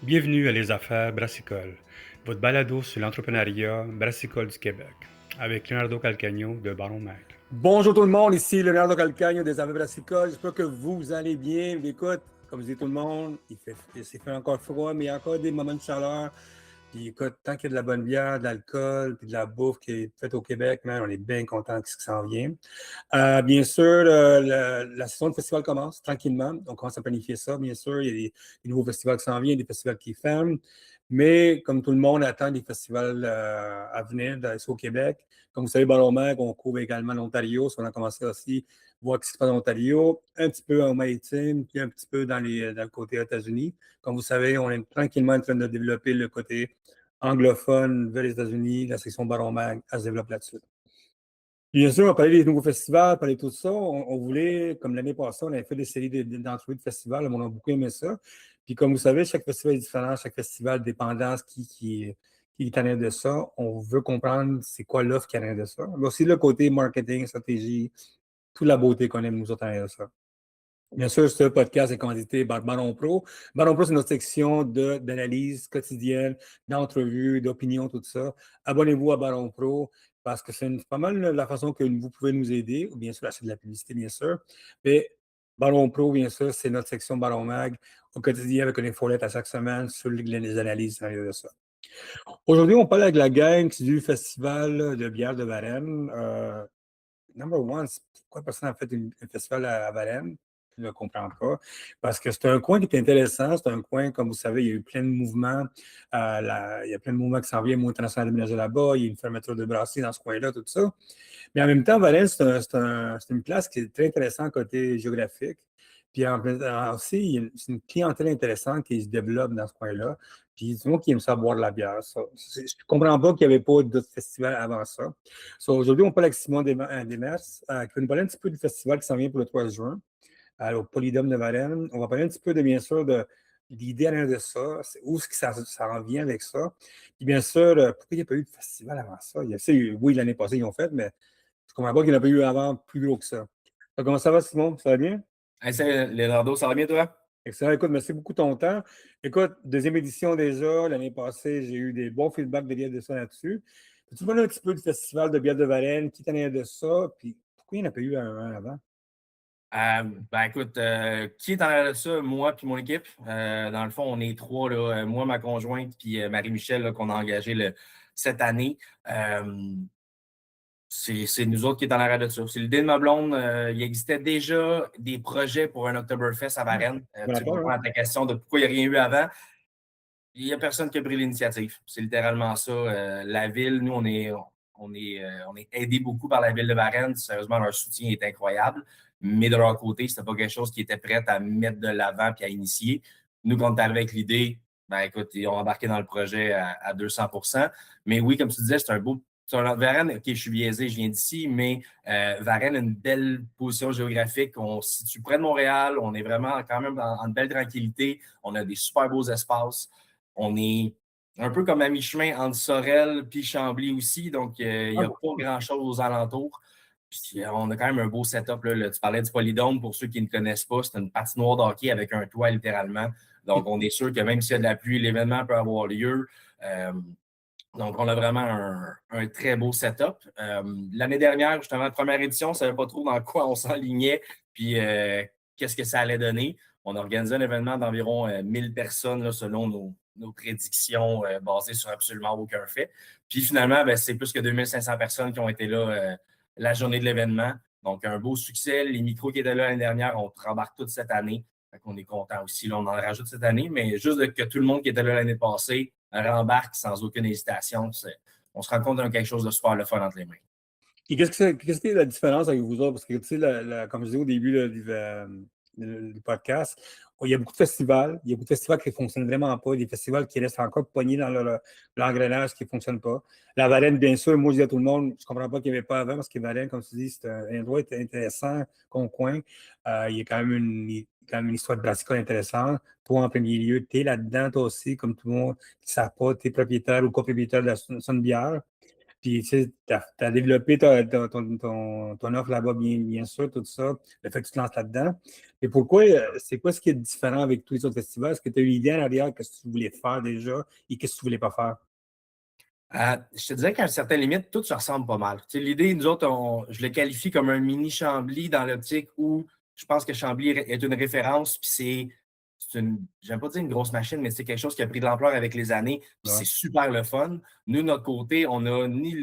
Bienvenue à Les Affaires Brassicole, votre balado sur l'entrepreneuriat brassicole du Québec, avec Leonardo Calcagno de Baron Mag. Bonjour tout le monde, ici Leonardo Calcagno des Affaires Brassicole. J'espère que vous allez bien. Écoute, comme je dis tout le monde, c'est fait encore froid, mais il y a encore des moments de chaleur. Puis écoute, tant qu'il y a de la bonne bière, de l'alcool, puis de la bouffe qui est faite au Québec, man, on est bien content de ce qui s'en vient. Bien sûr, la saison de festival commence tranquillement. On commence à planifier ça, bien sûr. Il y a des nouveaux festivals qui s'en viennent, des festivals qui ferment. Mais comme tout le monde attend des festivals à venir ici au Québec, comme vous savez, Ballon Mag, on couvre également l'Ontario. On a commencé aussi à voir ce qui se passe en Ontario, un petit peu en maritime, puis un petit peu dans le côté États-Unis. Comme vous savez, on est tranquillement en train de développer le côté anglophone vers les États-Unis. La section Ballon Mag, elle se développe là-dessus. Bien sûr, on parlait des nouveaux festivals, on parlait de tout ça. On voulait, comme l'année passée, on avait fait des séries d'entrevues de festivals. On a beaucoup aimé ça. Puis comme vous savez, chaque festival est différent, chaque festival dépendant de qui est en arrière de ça. On veut comprendre c'est quoi l'offre qui est en arrière de ça. Mais aussi le côté marketing, stratégie, toute la beauté qu'on aime nous autres en arrière de ça. Bien sûr, ce podcast est commandité par Baron Pro. Baron Pro, c'est notre section d'analyse quotidienne, d'entrevues, d'opinions, tout ça. Abonnez-vous à Baron Pro parce que c'est pas mal la façon que vous pouvez nous aider, ou bien sûr, acheter de la publicité, bien sûr. Mais Baron Pro, bien sûr, c'est notre section Baron Mag au quotidien avec une infolette à chaque semaine sur les analyses de ça. Aujourd'hui, on parle avec la gang du Festival de bière de Varennes. Number one, c'est pourquoi personne n'a fait un festival à Varennes? Je ne comprends pas. Parce que c'est un coin qui est intéressant. C'est un coin, comme vous savez, il y a eu plein de mouvements. Il y a plein de mouvements qui s'en viennent. Moi, international déménagé là-bas. Il y a une fermeture de brasserie dans ce coin-là, tout ça. Mais en même temps, Varennes, c'est une place qui est très intéressante côté géographique. Puis aussi, c'est une clientèle intéressante qui se développe dans ce coin-là. Puis du monde qui aime ça boire de la bière. Ça. Je ne comprends pas qu'il n'y avait pas d'autres festivals avant ça. Aujourd'hui, on parle avec Simon Demers, qui va nous parler un petit peu du festival qui s'en vient pour le 3 juin, au Polydome de Varennes. On va parler un petit peu, bien sûr, de l'idée derrière de ça, où est-ce que ça en vient avec ça. Puis bien sûr, pourquoi il n'y a pas eu de festival avant ça? Oui, l'année passée, ils ont fait, mais je ne comprends pas qu'il n'y en a pas eu avant plus gros que ça. Donc, comment ça va, Simon? Ça va bien? Hey, salut Leonardo, ça va bien toi? Excellent. Écoute, merci beaucoup de ton temps. Écoute, deuxième édition déjà. L'année passée, j'ai eu des bons feedbacks de ça là-dessus. Peux-tu parler un petit peu du festival de bière de Varennes? Qui t'en est de ça? Puis pourquoi il n'y en a pas eu un avant? Écoute, qui est en arrière de ça? Moi puis mon équipe. Dans le fond, on est trois, là, moi, ma conjointe, puis Marie-Michel, là, qu'on a engagé cette année. C'est nous autres qui est en arrière de ça. C'est l'idée de ma blonde. Il existait déjà des projets pour un Oktoberfest à Varennes. Bon Tu sais, pour rapport, hein? répondre à ta question de pourquoi il n'y a rien eu avant, il n'y a personne qui a pris l'initiative. C'est littéralement ça. La ville, nous, on est aidé beaucoup par la ville de Varennes. Sérieusement, leur soutien est incroyable. Mais de leur côté, c'était pas quelque chose qui était prêt à mettre de l'avant et à initier. Nous, quand on est arrivé avec l'idée, ben écoute, ils ont embarqué dans le projet à 200%. Mais oui, comme tu disais, c'est un beau. Varennes, OK, je suis biaisé, je viens d'ici, mais Varennes a une belle position géographique. On se situe près de Montréal. On est vraiment quand même en belle tranquillité. On a des super beaux espaces. On est un peu comme à mi-chemin entre Sorel puis Chambly aussi, donc il n'y Ah, a pas bon. grand-chose aux alentours. Puis, on a quand même un beau setup. Là. Tu parlais du Polydome, pour ceux qui ne connaissent pas, c'est une patinoire de hockey avec un toit littéralement. Donc, on est sûr que même s'il y a de la pluie, l'événement peut avoir lieu. Euh, donc, on a vraiment un très beau setup. L'année dernière, justement, la première édition, on ne savait pas trop dans quoi on s'enlignait, puis qu'est-ce que ça allait donner. On a organisé un événement d'environ 1000 personnes là, selon nos prédictions basées sur absolument aucun fait. Puis finalement, ben, c'est plus que 2500 personnes qui ont été là la journée de l'événement. Donc, un beau succès. Les micros qui étaient là l'année dernière, on rembarque toute cette année. Fait qu'on est content aussi. Là, on en rajoute cette année, mais juste que tout le monde qui était là l'année passée rembarque sans aucune hésitation. On se rend compte d'un quelque chose de super le fun entre les mains. Et qu'est-ce qui est la différence avec vous autres? Parce que, tu sais, comme je disais au début là, du podcast, il y a beaucoup de festivals. Il y a beaucoup de festivals qui ne fonctionnent vraiment pas. Des festivals qui restent encore pognés dans l'engrenage qui ne fonctionne pas. La Varenne, bien sûr, moi, je dis à tout le monde, je ne comprends pas qu'il n'y avait pas avant parce que Varenne, comme tu dis, c'est un endroit intéressant, coin. Il y a quand même une histoire de brassicole intéressante. Toi, en premier lieu, tu es là-dedans, toi aussi, comme tout le monde qui ne sait pas, tu es propriétaire ou copropriétaire de son bière. Puis, tu sais, tu as développé ton offre là-bas, bien sûr, tout ça, le fait que tu te lances là-dedans. Et pourquoi, c'est quoi ce qui est différent avec tous les autres festivals? Est-ce que tu as eu l'idée en arrière, qu'est-ce que tu voulais faire déjà et qu'est-ce que tu voulais pas faire? Je te dirais qu'à une certaine limite, tout se ressemble pas mal. Tu sais, l'idée, nous autres, je le qualifie comme un mini Chambly dans l'optique où je pense que Chambly est une référence, puis j'aime pas dire une grosse machine, mais c'est quelque chose qui a pris de l'ampleur avec les années, puis Ouais. c'est super le fun. Nous, de notre côté, on n'a ni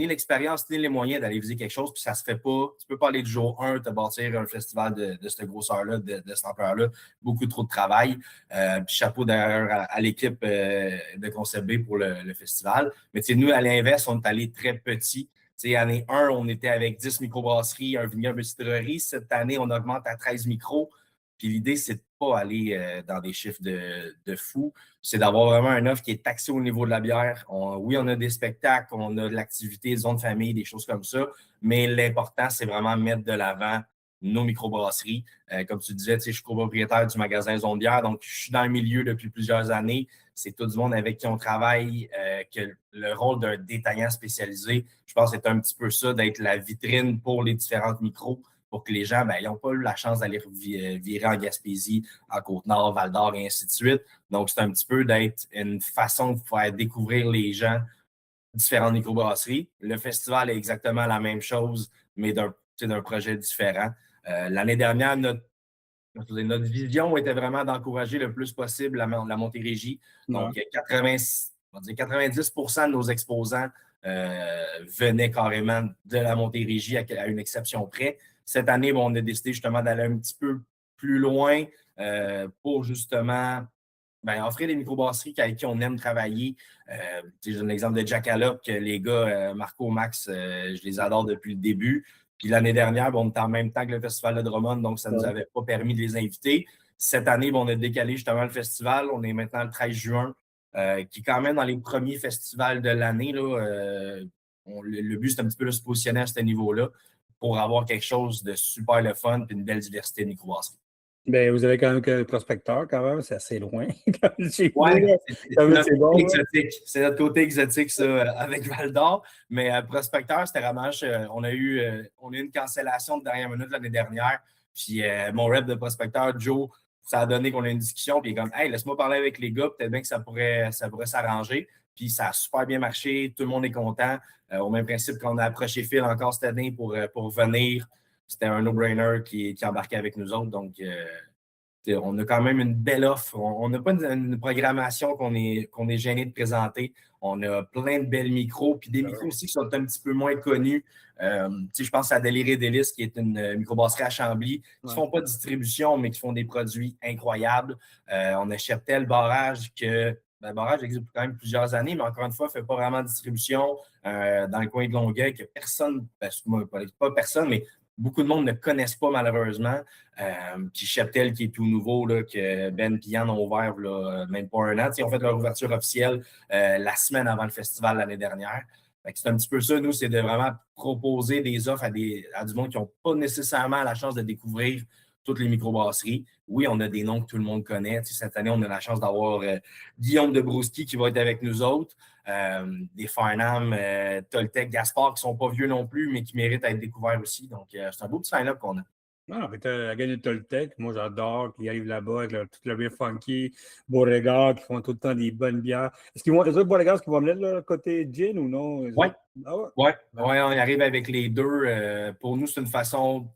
l'expérience, ni les moyens d'aller viser quelque chose, puis ça se fait pas. Tu peux pas aller du jour 1 te bâtir un festival de cette grosseur-là, de cette ampleur-là. Beaucoup trop de travail. Puis chapeau d'ailleurs à l'équipe de Concept B pour le festival. Mais nous, à l'inverse, on est allé très petit. Année 1, on était avec 10 microbrasseries, un vignoble cidrerie. Cette année, on augmente à 13 micros. Puis l'idée, c'est de pas aller dans des chiffres de fou. C'est d'avoir vraiment un offre qui est taxée au niveau de la bière. Oui, on a des spectacles, on a de l'activité, zone de famille, des choses comme ça. Mais l'important, c'est vraiment mettre de l'avant nos microbrasseries. Comme tu disais, je suis copropriétaire du magasin Zone Bière, donc je suis dans le milieu depuis plusieurs années. C'est tout le monde avec qui on travaille, que le rôle d'un détaillant spécialisé, je pense que c'est un petit peu ça, d'être la vitrine pour les différentes micros, pour que les gens, ils n'ont pas eu la chance d'aller virer en Gaspésie, en Côte-Nord, Val-d'Or et ainsi de suite. Donc, c'est un petit peu d'être une façon de faire découvrir les gens différentes microbrasseries. Le festival est exactement la même chose, mais d'un projet différent. L'année dernière, notre vision était vraiment d'encourager le plus possible la Montérégie. Donc, 90% de nos exposants venaient carrément de la Montérégie à une exception près. Cette année, on a décidé justement d'aller un petit peu plus loin pour justement offrir des microbrasseries avec qui on aime travailler. J'ai un exemple de Jackalope, que les gars, Marco, Max, je les adore depuis le début. Puis l'année dernière, on était en même temps que le Festival de Drummond, donc ça ne nous avait pas permis de les inviter. Cette année, on a décalé justement le festival. On est maintenant le 13 juin, qui est quand même dans les premiers festivals de l'année. Le but, c'est un petit peu de se positionner à ce niveau-là pour avoir quelque chose de super le fun et une belle diversité de microbrasseries. Ben, vous avez quand même que prospecteur, quand même, c'est assez loin. C'est notre côté exotique, ça, avec Val d'Or. Mais prospecteur, c'était vraiment, on a eu une cancellation de dernière minute l'année dernière. Puis mon rep de prospecteur, Joe, ça a donné qu'on a une discussion. Puis il est comme, hey, laisse-moi parler avec les gars, peut-être bien que ça pourrait s'arranger. Puis ça a super bien marché, tout le monde est content. Au même principe qu'on a approché Phil encore cette année pour venir. C'était un no-brainer qui embarquait avec nous autres. Donc, on a quand même une belle offre. On n'a pas une programmation qu'on est gêné de présenter. On a plein de belles micros, puis des micros aussi qui sont un petit peu moins connus. Je pense à Déliré Délice, qui est une microbrasserie à Chambly, qui ne font pas de distribution, mais qui font des produits incroyables. On a Cheptel Barrage, le barrage existe quand même plusieurs années, mais encore une fois, ne fait pas vraiment de distribution dans le coin de Longueuil, que personne, pas personne, mais beaucoup de monde ne connaissent pas malheureusement. Puis Cheptel qui est tout nouveau, là, que Ben et Yann ont ouvert là, même pas un an. Ils ont fait leur ouverture officielle la semaine avant le festival l'année dernière. C'est un petit peu ça, nous, c'est de vraiment proposer des offres à du monde qui n'ont pas nécessairement la chance de découvrir toutes les microbrasseries. Oui, on a des noms que tout le monde connaît. Cette année, on a la chance d'avoir Guillaume de Brouski qui va être avec nous autres. Des Farnham, Toltec, Gaspard qui ne sont pas vieux non plus, mais qui méritent d'être découverts aussi. Donc, c'est un beau petit line-up qu'on a. Non, mais la gang de Toltec, moi j'adore qu'ils arrivent là-bas avec tout le bien funky, Beauregard, qui font tout le temps des bonnes bières. Est-ce qu'ils vont, les autres Beauregard, qui vont venir là, côté gin ou non? Oui. Ah ouais? Ouais, on arrive avec les deux. Pour nous, c'est une façon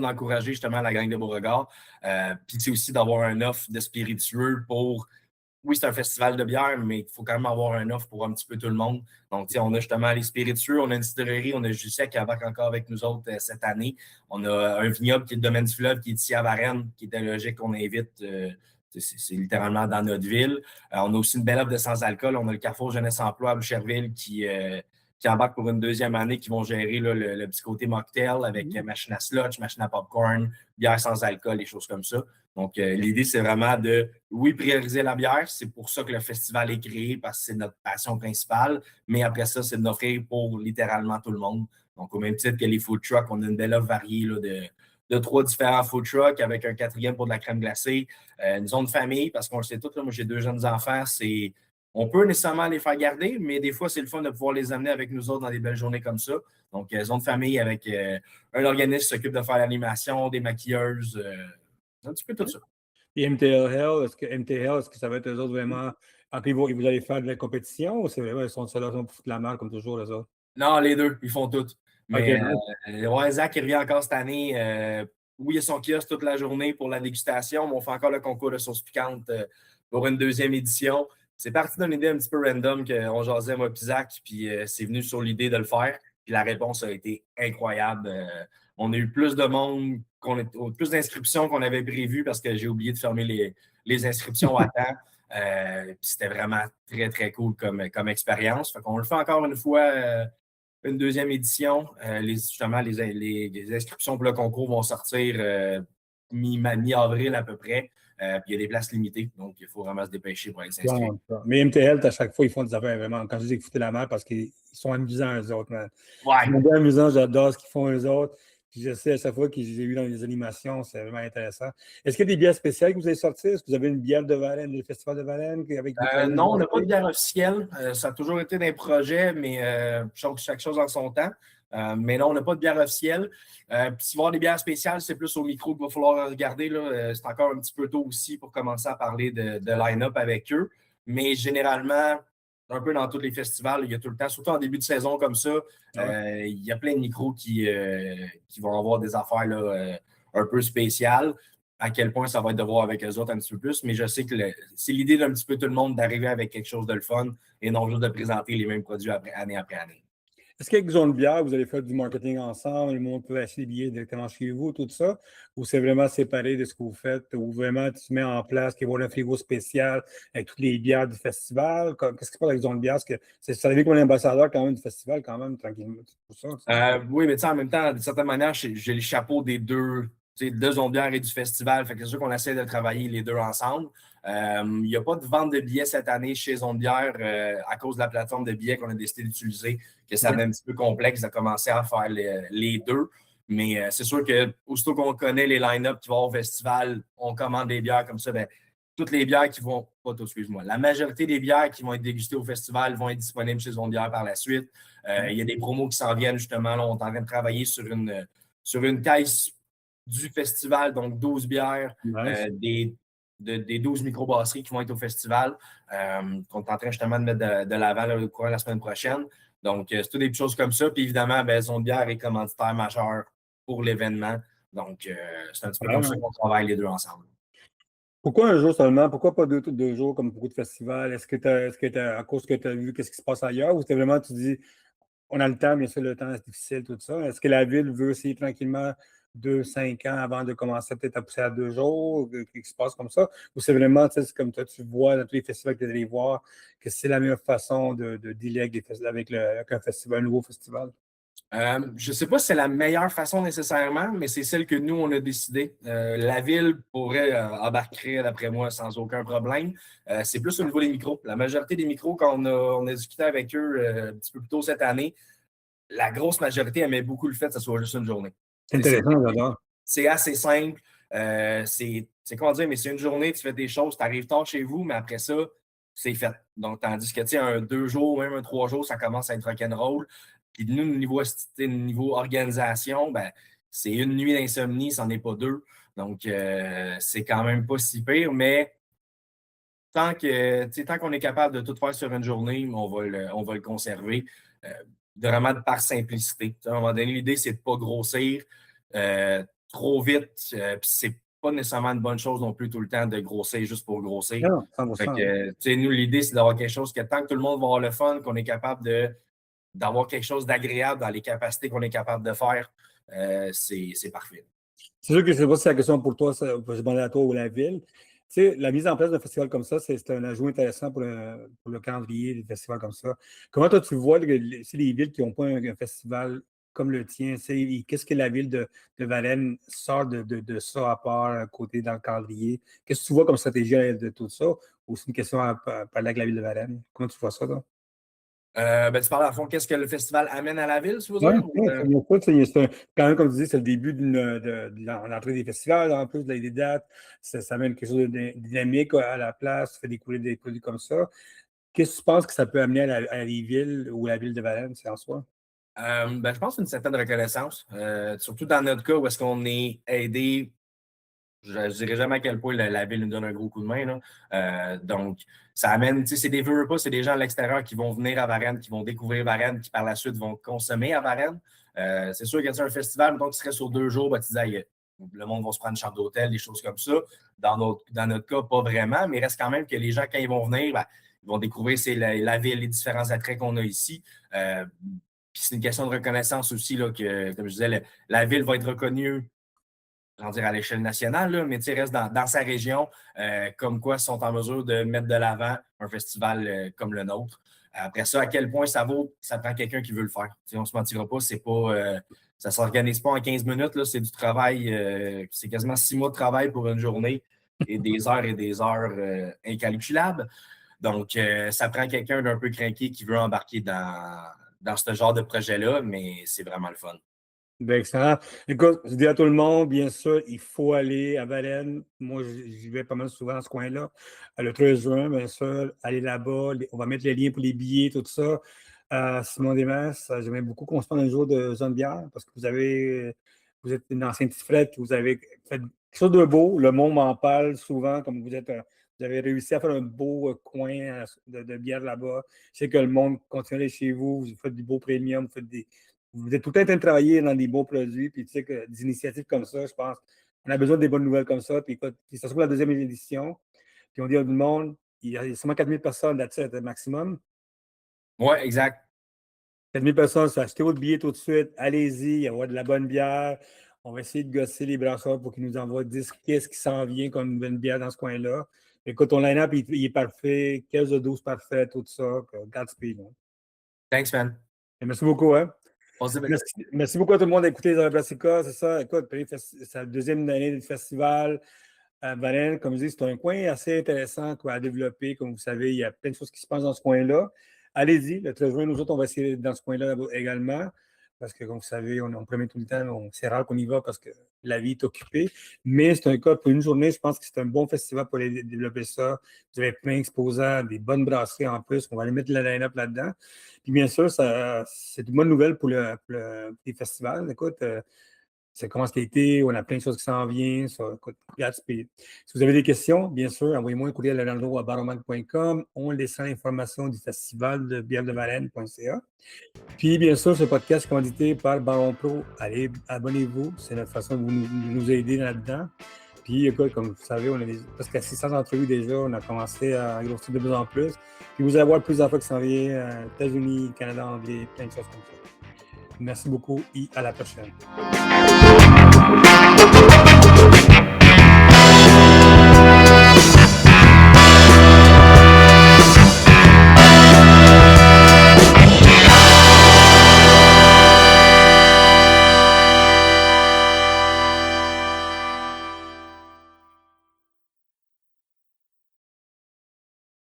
d'encourager justement la gang de Beauregard. Puis c'est aussi d'avoir un offre de spiritueux pour. Oui, c'est un festival de bière, mais il faut quand même avoir un offre pour un petit peu tout le monde. Donc, on a justement les spiritueux, on a une cidrerie, on a Jusset qui embarque encore avec nous autres cette année. On a un vignoble qui est le Domaine du Fleuve, qui est ici à Varennes, qui était logique qu'on invite. C'est littéralement dans notre ville. On a aussi une belle offre de sans-alcool. On a le Carrefour Jeunesse Emploi à Boucherville qui embarque pour une deuxième année, qui vont gérer là, le petit côté mocktail avec machine à slotch, machine à popcorn, bière sans alcool, des choses comme ça. Donc, l'idée, c'est vraiment de, oui, prioriser la bière. C'est pour ça que le festival est créé, parce que c'est notre passion principale. Mais après ça, c'est d'offrir pour littéralement tout le monde. Donc, au même titre que les food trucks, on a une belle offre variée là, de 3 différents food trucks avec un 4e pour de la crème glacée. Une zone famille, parce qu'on le sait tous, là, moi, j'ai 2 jeunes enfants. On peut nécessairement les faire garder, mais des fois, c'est le fun de pouvoir les amener avec nous autres dans des belles journées comme ça. Donc, zone de famille avec un organisme qui s'occupe de faire l'animation, des maquilleuses, un petit peu tout ça. Et MTL, est-ce que ça va être eux autres vraiment. Après, vous allez faire de la compétition ou c'est vraiment, ils sont là pour foutre la malle comme toujours, les autres? Non, les deux, ils font tout. Mais OK. ouais, Zach, il revient encore cette année. Oui, il y a son kiosque toute la journée pour la dégustation, mais on fait encore le concours de sauce piquante pour une deuxième édition. C'est parti d'une idée un petit peu random qu'on jasait, moi et Zach, puis c'est venu sur l'idée de le faire. Puis la réponse a été incroyable. On a eu plus de monde, plus d'inscriptions qu'on avait prévues parce que j'ai oublié de fermer les inscriptions à temps. Puis c'était vraiment très, très cool comme expérience. Fait qu'on le fait encore une fois, une deuxième édition. Justement, les inscriptions pour le concours vont sortir mi-avril à peu près. Puis il y a des places limitées, donc il faut vraiment se dépêcher pour aller s'inscrire. Mais MTL, à chaque fois, ils font des affaires vraiment. Quand je dis écouter la mer, parce qu'ils sont amusants, eux autres, man. Ouais. Ils sont bien amusants, j'adore ce qu'ils font, eux autres. Puis je sais à chaque fois que j'ai vu dans les animations, c'est vraiment intéressant. Est-ce qu'il y a des bières spéciales que vous allez sortir? Est-ce que vous avez une bière de Varennes, le Festival de Varennes? Non, on n'a pas de bière officielle. Ça a toujours été des projets, mais chaque chose en son temps. Mais non, on n'a pas de bière officielle. Puis s'il va y avoir des bières spéciales, c'est plus au micro qu'il va falloir regarder. Là. C'est encore un petit peu tôt aussi pour commencer à parler de line-up avec eux. Mais généralement, un peu dans tous les festivals, il y a tout le temps, surtout en début de saison comme ça, il y a plein de micros qui vont avoir des affaires là, un peu spéciales. À quel point ça va être de voir avec eux autres un petit peu plus, mais je sais que c'est l'idée d'un petit peu tout le monde d'arriver avec quelque chose de le fun et non juste de présenter les mêmes produits année après année. Est-ce qu'avec Zone Bière, vous allez faire du marketing ensemble, le monde peut acheter des billets directement chez vous, tout ça, ou c'est vraiment séparé de ce que vous faites, ou vraiment tu mets en place qu'il va y avoir un frigo spécial avec toutes les bières du festival? Qu'est-ce qui se passe avec Zone Bière? Est-ce que ça arrive comme l'ambassadeur quand même du festival, quand même, tranquillement, tout ça? Oui, mais en même temps, d'une certaine manière, j'ai le chapeau des deux Zone Bière et du festival. Fait que c'est sûr qu'on essaie de travailler les deux ensemble. Il n'y a pas de vente de billets cette année chez Zone Bière à cause de la plateforme de billets qu'on a décidé d'utiliser, que ça devient un petit peu complexe de commencer à faire les deux. Mais c'est sûr que aussitôt qu'on connaît les line-up qui vont au festival, on commande des bières comme ça. Ben, toutes les bières qui vont, pas toutes, excuse-moi, la majorité des bières qui vont être dégustées au festival vont être disponibles chez Zone Bière par la suite. Il y a des promos qui s'en viennent justement. Là, on est en train de travailler sur une caisse du festival, donc 12 bières, Nice. des 12 microbrasseries qui vont être au festival, qu'on est en train justement de mettre de l'avant au courant de la semaine prochaine. Donc, c'est toutes des choses comme ça. Puis évidemment, Zone Bière est commanditaire majeur pour l'événement. Donc, c'est un petit peu comme ça qu'on travaille les deux ensemble. Pourquoi un jour seulement? Pourquoi pas deux jours comme beaucoup de festivals? Est-ce que à cause que tu as vu qu'est-ce qui se passe ailleurs ou c'était vraiment, tu dis, on a le temps, bien sûr, le temps est difficile, tout ça. Est-ce que la ville veut essayer tranquillement 2, 5 ans avant de commencer peut-être à pousser à 2 jours, qui se passe comme ça? Ou c'est vraiment, tu sais, c'est comme toi, tu vois dans tous les festivals que tu es allé voir, que c'est la meilleure façon de dealer avec un festival, un nouveau festival? Je ne sais pas si c'est la meilleure façon nécessairement, mais c'est celle que nous, on a décidé. La ville pourrait embarquer, d'après moi, sans aucun problème. C'est plus au niveau des micros. La majorité des micros, quand on a discuté avec eux un petit peu plus tôt cette année, la grosse majorité aimait beaucoup le fait que ce soit juste une journée. C'est intéressant, j'adore. C'est assez simple. C'est comment dire, mais c'est une journée, tu fais des choses, tu arrives tard chez vous, mais après ça, c'est fait. Donc, tandis que, tu sais, un 2 jours, même un 3 jours, ça commence à être rock'n'roll. Puis nous, niveau organisation, ben, c'est une nuit d'insomnie, c'en est pas deux. Donc, c'est quand même pas si pire, mais tant qu'on est capable de tout faire sur une journée, on va le conserver. Vraiment par simplicité. À un moment donné, l'idée, c'est de ne pas grossir trop vite. Puis c'est pas nécessairement une bonne chose non plus tout le temps de grossir juste pour grossir. Non, 100%. Fait que, nous, l'idée, c'est d'avoir quelque chose que tant que tout le monde va avoir le fun, qu'on est capable d'avoir quelque chose d'agréable dans les capacités qu'on est capable de faire, c'est parfait. C'est sûr que je ne sais pas si c'est la question pour toi, je demandais à toi ou la ville. Tu sais, la mise en place d'un festival comme ça, c'est un ajout intéressant pour le calendrier des festivals comme ça. Comment toi, tu vois les villes qui n'ont pas un festival comme le tien, qu'est-ce que la ville de Varennes sort de ça à part côté dans le calendrier? Qu'est-ce que tu vois comme stratégie de tout ça? Ou c'est une question à parler avec la ville de Varennes? Comment tu vois ça, toi? Tu parles à fond, qu'est-ce que le festival amène à la ville, si vous Oui, dire? quand même, comme tu dis, c'est le début de l'entrée des festivals, en plus des dates, ça amène quelque chose de dynamique à la place, ça fait découvrir des produits comme ça. Qu'est-ce que tu penses que ça peut amener à les villes ou la ville de Varennes, c'est en soi? Je pense une certaine reconnaissance, surtout dans notre cas où est-ce qu'on est aidé. Je ne dirais jamais à quel point la ville nous donne un gros coup de main. Là. Donc, ça amène, tu sais, c'est des vœux pas, c'est des gens à l'extérieur qui vont venir à Varennes, qui vont découvrir Varennes, qui par la suite vont consommer à Varennes. C'est sûr qu'il y a un festival, donc qui serait sur 2 jours, ben, tu disais, le monde va se prendre une chambre d'hôtel, des choses comme ça. Dans notre cas, pas vraiment, mais il reste quand même que les gens, quand ils vont venir, ben, ils vont découvrir la ville, les différents attraits qu'on a ici. Puis c'est une question de reconnaissance aussi, là, que, comme je disais, la ville va être reconnue à l'échelle nationale, là, mais reste dans sa région, comme quoi ils sont en mesure de mettre de l'avant un festival comme le nôtre. Après ça, à quel point ça vaut, ça prend quelqu'un qui veut le faire. On ne se mentira pas, c'est pas, ça ne s'organise pas en 15 minutes, là, c'est du travail, c'est quasiment 6 mois de travail pour une journée et des heures incalculables. Donc, ça prend quelqu'un d'un peu craqué qui veut embarquer dans ce genre de projet-là, mais c'est vraiment le fun. Ben, excellent. Écoute, je dis à tout le monde, bien sûr, il faut aller à Varennes. Moi, j'y vais pas mal souvent dans ce coin-là. Le 13 juin, bien sûr, aller là-bas. On va mettre les liens pour les billets, tout ça. Simon Desmas, j'aimerais beaucoup qu'on se prenne un jour de zone bière parce que vous êtes une ancienne petite frette, vous avez fait quelque chose de beau. Le monde m'en parle souvent, comme vous avez réussi à faire un beau coin de bière là-bas. Je sais que le monde continue à aller chez vous, vous faites du beau premium, vous êtes tout le temps en train de travailler dans des bons produits, puis tu sais que des initiatives comme ça, je pense, on a besoin des bonnes nouvelles comme ça. Puis écoute, ça se trouve la deuxième édition, puis on dit à tout le monde, il y a seulement 4000 personnes là-dessus, maximum. Oui, exact. 4000 personnes, achetez votre billet tout de suite, allez-y, il y avoir de la bonne bière. On va essayer de gosser les brasseurs pour qu'ils nous envoient 10 qu'est-ce qui s'en vient comme une bonne bière dans ce coin-là. Écoute, ton line-up, il est parfait, 15 de 12 parfait, tout ça. Godspeed. Hein. Thanks, man. Et merci beaucoup. Hein? On se dit Merci beaucoup à tout le monde d'écouter les Brassica, c'est ça. Écoute, c'est la deuxième année du festival à Varennes. Comme je dis, c'est un coin assez intéressant à développer. Comme vous savez, il y a plein de choses qui se passent dans ce coin-là. Allez-y, le 13 juin, nous autres, on va essayer dans ce coin-là également. Parce que, comme vous savez, on promet tout le temps, c'est rare qu'on y va parce que la vie est occupée. Mais c'est un cas pour une journée, je pense que c'est un bon festival pour aller développer ça. Vous avez plein d'exposants, des bonnes brasseries en plus. On va aller mettre la line-up là-dedans. Puis bien sûr, c'est une bonne nouvelle pour les festivals. Écoute, ça commence l'été, on a plein de choses qui s'en viennent. Écoute, si vous avez des questions, bien sûr, envoyez-moi un courriel à leonardo@baromag.com. On laissera l'information du festival de bière de Varennes.ca. Puis, bien sûr, ce podcast est commandité par Baron Pro. Allez, abonnez-vous. C'est notre façon de nous aider là-dedans. Puis, écoute, comme vous savez, on a presque 600 entrevues déjà. On a commencé à grossir de plus en plus. Puis, vous allez avoir plus d'infos qui s'en viennent, États-Unis, Canada, anglais, plein de choses comme ça. Merci beaucoup et à la prochaine.